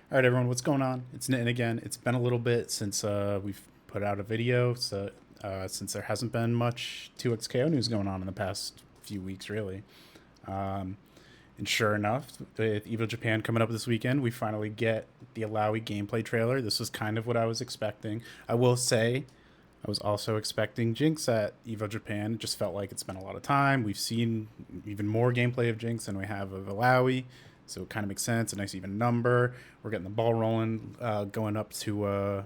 All right, everyone, what's going on? It's Nitin again. It's been a little bit since we've put out a video, so since there hasn't been much 2XKO news going on in the past few weeks, really. Um, and sure enough, with Evo Japan coming up this weekend, we finally get the Illaoi gameplay trailer. This was kind of what I was expecting. I will say, I was also expecting Jinx at Evo Japan. It just felt like it's been a lot of time. We've seen even more gameplay of Jinx than we have of Illaoi, so it kind of makes sense. A nice even number. We're getting the ball rolling, going up to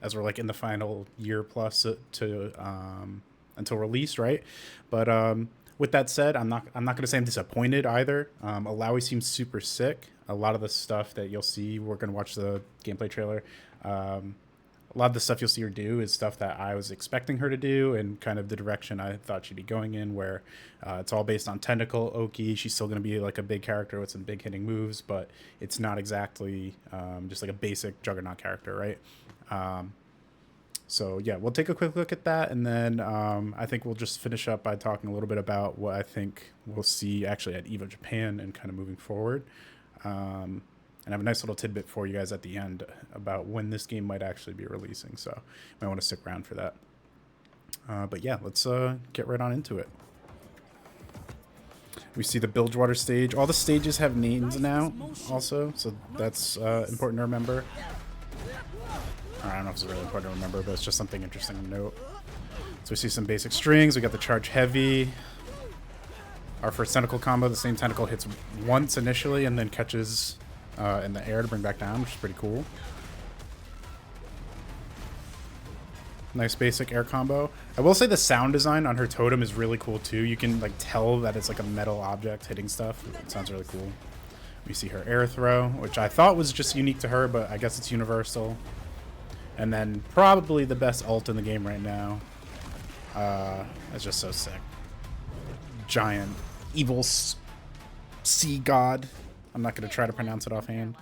as we're like in the final year plus until release, right? But with that said, I'm not gonna say I'm disappointed either. Illaoi seems super sick. A lot of the stuff that you'll see, we're gonna watch the gameplay trailer. A lot of the stuff you'll see her do is stuff that I was expecting her to do and kind of the direction I thought she'd be going in, where it's all based on tentacle Oki. She's still going to be like a big character with some big hitting moves, but it's not exactly just like a basic Juggernaut character, right? So yeah, we'll take a quick look at that, and then I think we'll just finish up by talking a little bit about what I think we'll see actually at Evo Japan and kind of moving forward. And I have a nice little tidbit for you guys at the end about when this game might actually be releasing, so you might want to stick around for that. But yeah, let's get right on into it. We see the Bilgewater stage. All the stages have names now also, so that's important to remember. I don't know if it's really important to remember, but it's just something interesting to note. So we see some basic strings. We got the charge heavy. Our first tentacle combo, the same tentacle hits once initially and then catches in the air to bring back down, which is pretty cool. Nice basic air combo. I will say the sound design on her totem is really cool too. You can like tell that it's like a metal object hitting stuff. It sounds really cool. We see her air throw, which I thought was just unique to her, but I guess it's universal. And then probably the best ult in the game right now. It's just so sick. Giant evil sea god. I'm not going to try to pronounce it offhand.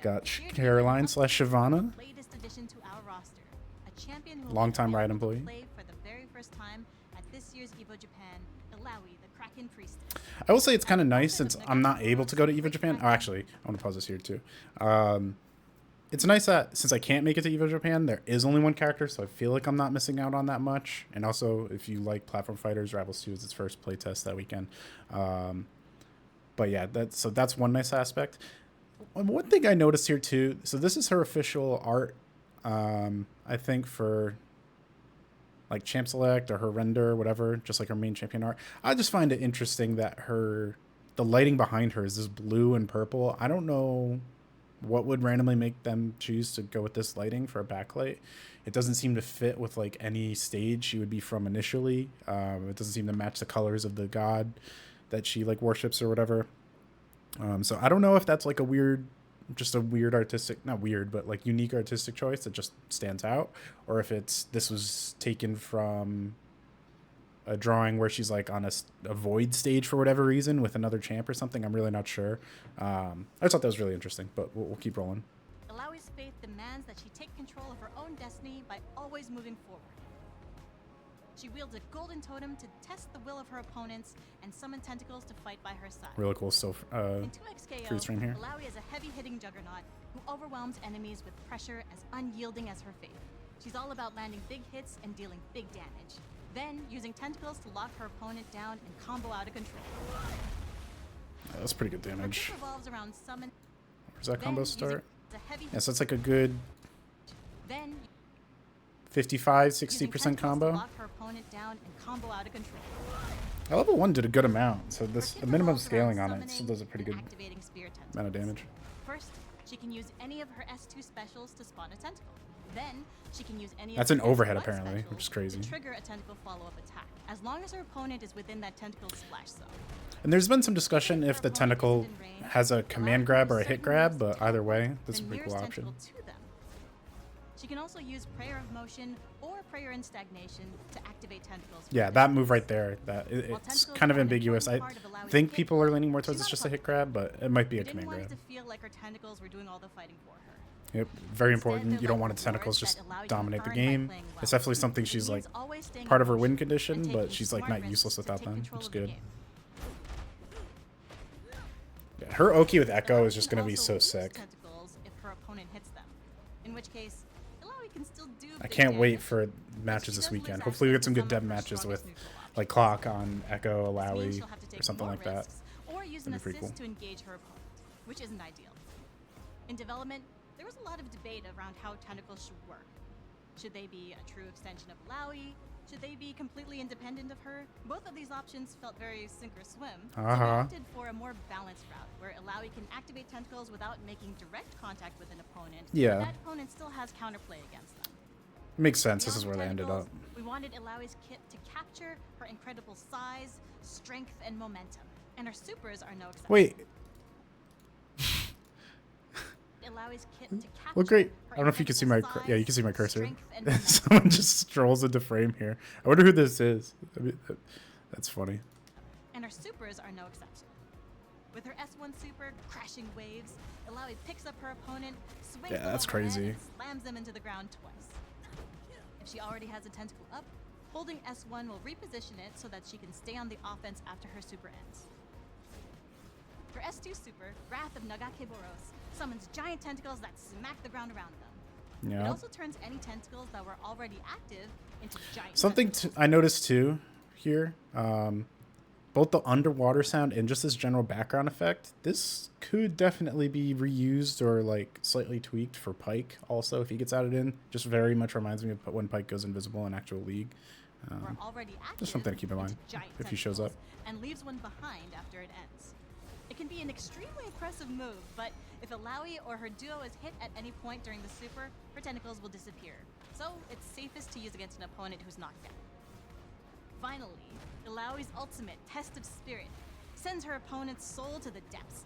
Got Caroline / Shyvana. Longtime Riot employee. I will say it's kind of nice since I'm not able to go to Evo Japan. Oh, actually, I want to pause this here too. It's nice that since I can't make it to Evo Japan, there is only one character, so I feel like I'm not missing out on that much. And also, if you like platform fighters, Rivals 2 is its first playtest that weekend. But yeah, that's one nice aspect. One thing I noticed here too, so this is her official art, I think, for like Champ Select or her render, whatever, just like her main champion art. I just find it interesting that the lighting behind her is this blue and purple. I don't know what would randomly make them choose to go with this lighting for a backlight. It doesn't seem to fit with like any stage she would be from initially. It doesn't seem to match the colors of the god that she like worships or whatever. So I don't know if that's like just a weird artistic, not weird, but like unique artistic choice that just stands out, or if this was taken from a drawing where she's like on a void stage for whatever reason with another champ or something. I'm really not sure. I just thought that was really interesting, but we'll keep rolling. Illaoi's faith demands that she take control of her own destiny by always moving forward. She wields a golden totem to test the will of her opponents and summon tentacles to fight by her side. Really cool still In 2XKO, freeze frame here. Illaoi is a heavy-hitting juggernaut who overwhelms enemies with pressure as unyielding as her faith. She's all about landing big hits and dealing big damage, then using tentacles to lock her opponent down and combo out of control. Yeah, that's pretty good damage. Revolves around summon. Where's that combo start? Yes, that's like a good 55-60% combo. Level 1 did a good amount, so the minimum scaling on it still does a pretty good amount of damage. First, she can use any of her S2 specials to spawn a tentacle. Then she can use any That's of an her overhead S1 apparently, which is crazy. to trigger a tentacle follow-up attack, as long as her opponent is within that tentacle splash zone. And there's been some discussion if the tentacle has a command grab or a hit grab, but either way, that's a pretty cool option. She can also use Prayer of Motion or Prayer in Stagnation to activate tentacles. Yeah, that move right there, it's kind of ambiguous. I think people are leaning more towards it's just a hit grab, but it might be a command grab. To feel like her tentacles were doing all the fighting for her. Yep, very important. You don't want its tentacles just dominate the game. It's definitely something she's like part of her win condition, but she's like not useless without them, which is good. Yeah, her Oki with Echo Illaoi is just can going to be also so lose sick. tentacles if her opponent hits them. In which case, Illaoi can still do I big can't wait damage, for but matches she this does lose weekend. Hopefully we get access some to good some of dev her matches with strongest neutral like options. Clock on Echo, This means Illaoi, she'll have to take or something more like that. risks or use an That'd be pretty assist cool. to engage her opponent, which isn't ideal. In development, there was a lot of debate around how tentacles should work. Should they be a true extension of Illaoi? Should they be completely independent of her? Both of these options felt very sink or swim, so we opted for a more balanced route, where Illaoi can activate tentacles without making direct contact with an opponent, Yeah. but that opponent still has counterplay against them. Makes sense. This Beyond is the where they ended tentacles, up. We wanted Illaoi's kit to capture her incredible size, strength, and momentum, and her supers are no exception. Wait, Illaoi's kit to capture look great. her I don't know if you can see my incredible yeah, you can see my size, cursor. strength, and momentum. Someone just strolls into frame here. I wonder who this is. I mean, that's funny. And her supers are no exception. With her S1 super, crashing waves, Illaoi picks up her opponent, swings Yeah, them that's overhead, crazy. and slams them into the ground twice. If she already has a tentacle up, holding S1 will reposition it so that she can stay on the offense after her super ends. Her S2 super, Wrath of Nagakeboros, summons giant tentacles that smack the ground around them. It Yeah. also turns any tentacles that were already active into giant Something tentacles. I noticed too here, both the underwater sound and just this general background effect. This could definitely be reused or like slightly tweaked for Pike. Also, if he gets added in, just very much reminds me of when Pike goes invisible in actual League. Were already active Just something to keep in into mind giant if he shows up. tentacles and leaves one behind after it ends. It can be an extremely impressive move, but if Illaoi or her duo is hit at any point during the super, her tentacles will disappear. So it's safest to use against an opponent who's knocked down. Finally, Illaoi's ultimate, Test of Spirit, sends her opponent's soul to the depths.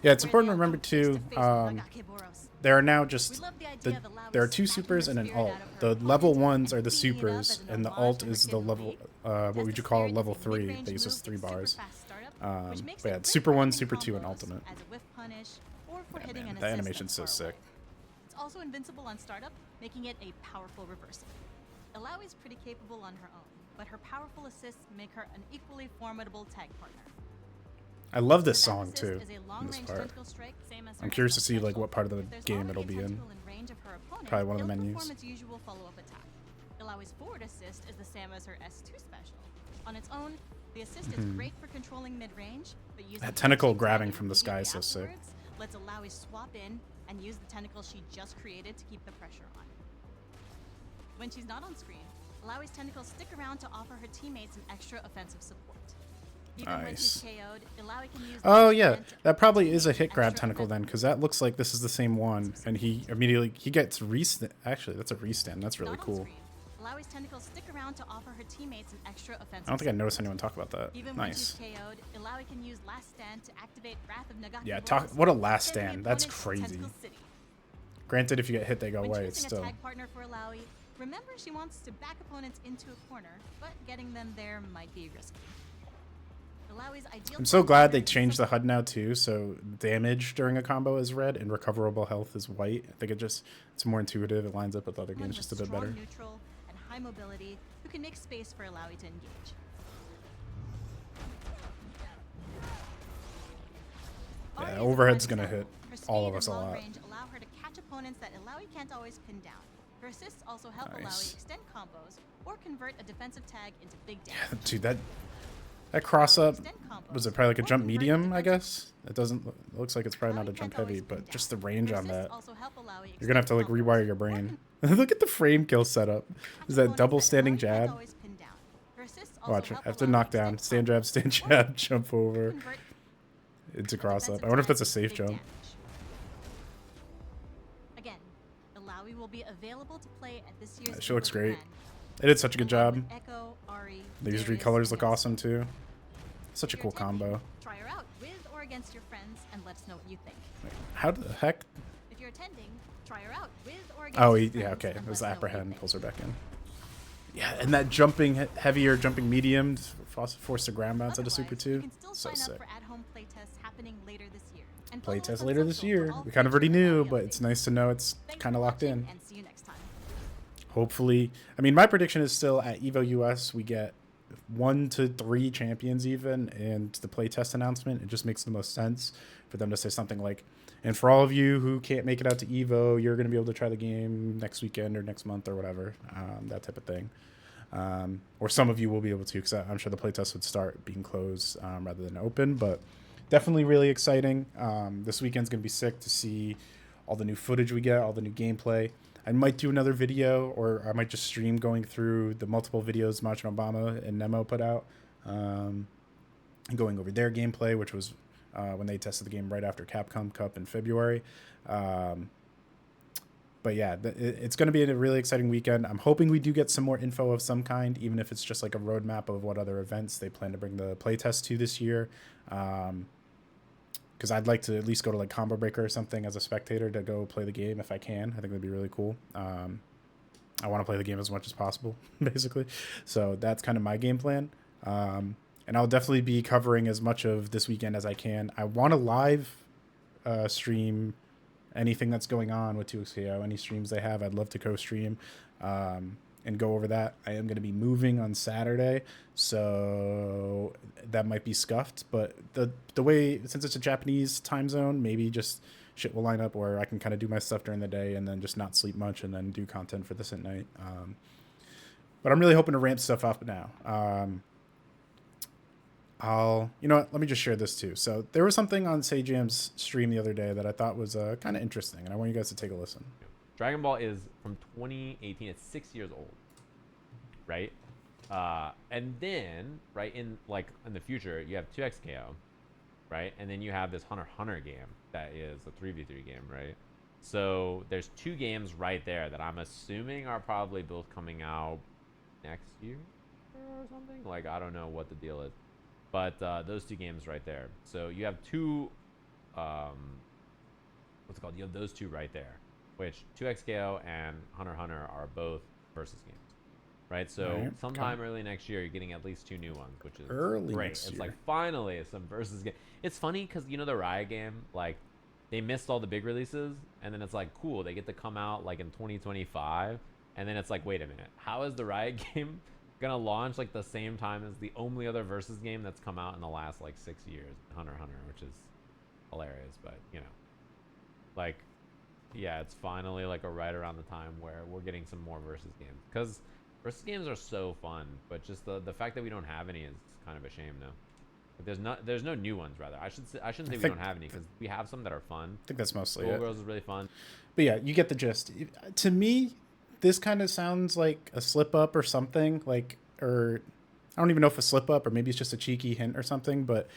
Yeah, it's where important to they'll remember come face too. to face with Nagakeboros. There are now We just love the idea of Illaoi there are two snatching supers the and an spirit alt. out of her The opponent level and ones are the beaming it up as supers, an and the homage alt to her is the kid in the level. league. What Test would you of call Spirit is level a 3? mid-range That uses move 3 with super bars. fast startup, which makes But it yeah, great super for 1, hitting super 2, and combos ultimate. as a whiff punish, or for Yeah, hitting man, an that assist animation's so that's far sick. away. It's also invincible on startup, making it a powerful reversal. Illaoi is pretty capable on her own, but her powerful assists make her an equally formidable tag partner. I love this Her back song assist too. is a In this long-range part, tentacle strike, same as her I'm curious to S1 see like special. what part of the If there's game already it'll a be in. tentacle range of her opponent, Probably one of the it'll menus. perform its usual follow-up attack. Illaoi's forward assist is the same as her S2 special. On its own, the assist is great for controlling mid-range, but using That tentacle H8 grabbing tag from the sky is so immediately sick. afterwards lets Illaoi swap in and use the tentacle she just created to keep the pressure on. When she's not on screen, Illaoi's tentacles stick around to offer her teammates an extra offensive support. Even when she's Nice. KO'd, Illaoi can use Oh Last yeah, Stand to that probably is a activate hit grab extra tentacle then, offensive because that looks like this is the same one, and he immediately gets restand. Actually, that's a restand. That's really Not on cool. screen, Illaoi's tentacles stick around to offer her teammates an extra offensive I don't think I support. noticed anyone talk about that. Even Nice. when she's KO'd, Illaoi can use Last Stand to activate Wrath of Nagakeboros. Yeah, talk. What a last sending the stand. That's opponent to crazy. Tentacle City. Granted, if you get hit, they go When away. It's choosing still. a tag partner for Illaoi, remember she wants to back opponents into a corner, but getting them there might be risky. Illaoi's ideal I'm so tag glad partner they is changed the simple. HUD now too, so damage during a combo is red and recoverable health is white. I think it's more intuitive. It lines up with other Someone games with just a bit strong better. neutral and high mobility who can make space for Illaoi to engage. Yeah, Ari's a overhead's prime gonna example. hit Her all speed of us a and long lot. range allow her to catch opponents that Illaoi can't always pin down. Her assists also help Nice. Illaoi extend combos or convert a defensive tag into big damage. Dude, that cross up Extend combos was it probably like a or jump convert medium? I defensive- guess it doesn't. It looks like it's probably not a Illaoi jump can't always heavy, pin but down. just the range Her on assists that. also help Illaoi You're gonna have to like extend rewire combos your or brain. con- Look at the frame kill setup. catch Is that opponents double that standing Illaoi can't jab? always pin down. Her assists also Watch, I help have to Illaoi knock down. extend Stand jab, combos stand or jab, jump over. convert It's a a cross up. defensive I wonder if tag that's a into safe big jump. damage. Again, Illaoi will be available to play at this year's She looks Evo great. Japan, They did such a good along job. with Echo, Ari, These Darius, recolors and look Yasuo. awesome too. Such a If you're cool attending, combo. Try her out with or against your friends and let us know what you think. How the heck? If you're attending, try her out with or against Oh, your yeah, friends okay. and It let was us know what you apprehend, think. pulls her back in. Yeah, and that jumping heavier, jumping medium, force the ground bounce at a super Otherwise, you two. can still So sign sick. up for at-home playtests happening later this year. And follow us Playtest on later this social year. for all We kind of future already knew, Illaoi but it's updates. nice to know it's Thanks kind of for locked watching, in. and see you next time. Hopefully, I mean, my prediction is still at Evo US we get 1 to 3 champions even, and the playtest announcement, it just makes the most sense for them to say something like, and for all of you who can't make it out to Evo, you're going to be able to try the game next weekend or next month or whatever, that type of thing. Or some of you will be able to, because I'm sure the playtest would start being closed rather than open, but definitely really exciting. This weekend's going to be sick to see all the new footage we get, all the new gameplay. I might do another video, or I might just stream going through the multiple videos Machin Obama and Nemo put out, and going over their gameplay, which was when they tested the game right after Capcom Cup in February. But yeah, it's going to be a really exciting weekend. I'm hoping we do get some more info of some kind, even if it's just like a roadmap of what other events they plan to bring the playtest to this year. Because I'd like to at least go to like Combo Breaker or something as a spectator to go play the game if I can. I think that'd be really cool. I want to play the game as much as possible, basically. So that's kind of my game plan. And I'll definitely be covering as much of this weekend as I can. I want to live stream anything that's going on with 2XKO, any streams they have. I'd love to co-stream and go over that. I am going to be moving on Saturday, so that might be scuffed. But the way, since it's a Japanese time zone, maybe just shit will line up where I can kind of do my stuff during the day and then just not sleep much and then do content for this at night. But I'm really hoping to ramp stuff up now. You know what, let me just share this too. So there was something on Sajam's stream the other day that I thought was kind of interesting, and I want you guys to take a listen. Dragon Ball is from 2018. It's 6 years old, right? And then, right, in the future, you have 2XKO, right? And then you have this Hunter x Hunter game that is a 3v3 game, right? So there's 2 games right there that I'm assuming are probably both coming out next year or something. Like, I don't know what the deal is. But those 2 games right there. So you have 2, what's it called? You have those 2 right there, which 2XKO and Hunter x Hunter are both versus games, right? So sometime early next year, you're getting at least 2 new ones, which is great. It's like finally some versus game. It's funny because you know the Riot game, like they missed all the big releases, and then it's like cool, they get to come out like in 2025, and then it's like, wait a minute, how is the Riot game gonna launch like the same time as the only other versus game that's come out in the last like 6 years, Hunter x Hunter, which is hilarious. But you know, like, yeah, it's finally like right around the time where we're getting some more versus games, because versus games are so fun, but just the fact that we don't have any is kind of a shame. No, like, there's no new ones, rather. I shouldn't say we don't have any, because we have some that are fun. I think that's mostly it. Girls is really fun. But yeah, you get the gist. To me, this kind of sounds like a slip up or something, like, or I don't even know if a slip up or maybe it's just a cheeky hint or something, but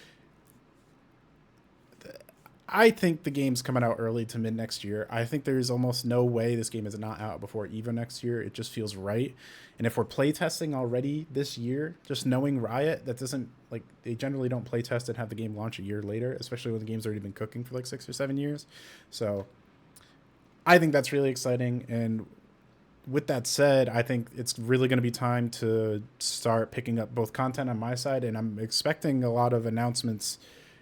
I think the game's coming out early to mid next year. I think there's almost no way this game is not out before EVO next year. It just feels right. And if we're playtesting already this year, just knowing Riot, that doesn't, like, they generally don't playtest and have the game launch a year later, especially when the game's already been cooking for like 6 or 7 years. So I think that's really exciting. And with that said, I think it's really going to be time to start picking up both content on my side, and I'm expecting a lot of announcements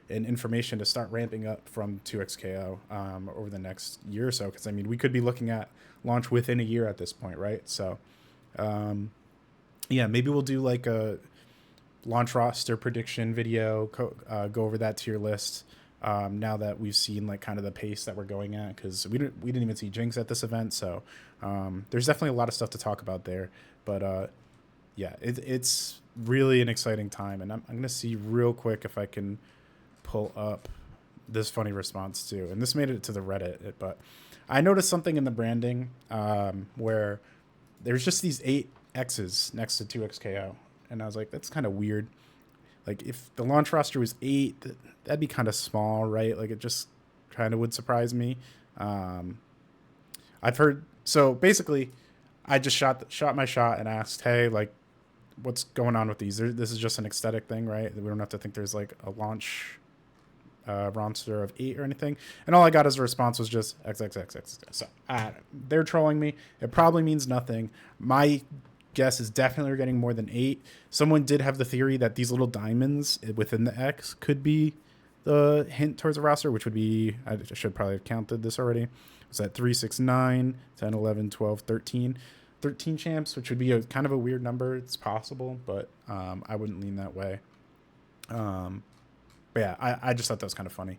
and information to start ramping up from 2XKO over the next year or so, because I mean, we could be looking at launch within a year at this point, right? So yeah, maybe we'll do like a launch roster prediction video, go over that tier list now that we've seen like kind of the pace that we're going at, because we didn't even see Jinx at this event. So there's definitely a lot of stuff to talk about there. But yeah, it's really an exciting time. And I'm going to see real quick if I can pull up this funny response too. And this made it to the Reddit, but I noticed something in the branding where there's just these 8 X's next to 2XKO. And I was like, that's kind of weird. Like, if the launch roster was 8, that'd be kind of small, right? Like, it just kind of would surprise me. I've heard, so basically, I just shot my shot and asked, hey, like, what's going on with these? This is just an aesthetic thing, right? We don't have to think there's like a launch roster of 8 or anything. And all I got as a response was just XXXX. So they're trolling me. It probably means nothing. My guess is definitely we're getting more than 8. Someone did have the theory that these little diamonds within the X could be the hint towards the roster, which would be, I should probably have counted this already. It's at 3, 6, 9, 10, 11, 12, 13. 13 champs, which would be a kind of a weird number. It's possible, but I wouldn't lean that way. But yeah, I just thought that was kind of funny.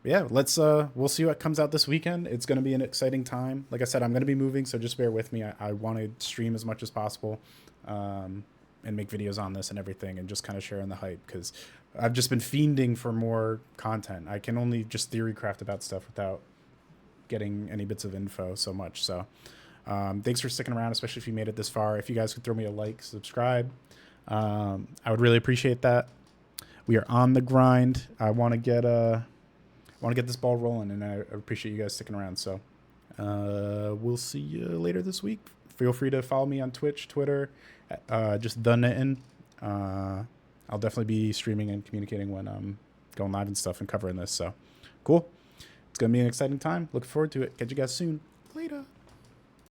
Yeah, we'll see what comes out this weekend. It's going to be an exciting time. Like I said, I'm going to be moving, so just bear with me. I want to stream as much as possible, and make videos on this and everything, and just kind of sharing the hype, because I've just been fiending for more content. I can only just theory craft about stuff without getting any bits of info so much. So thanks for sticking around, especially if you made it this far. If you guys could throw me a like, subscribe, I would really appreciate that. We are on the grind. I want to get this ball rolling, and I appreciate you guys sticking around. So we'll see you later this week. Feel free to follow me on Twitch, Twitter, just the Knittin'. I'll definitely be streaming and communicating when I'm going live and stuff and covering this. So cool. It's going to be an exciting time. Looking forward to it. Catch you guys soon. Later.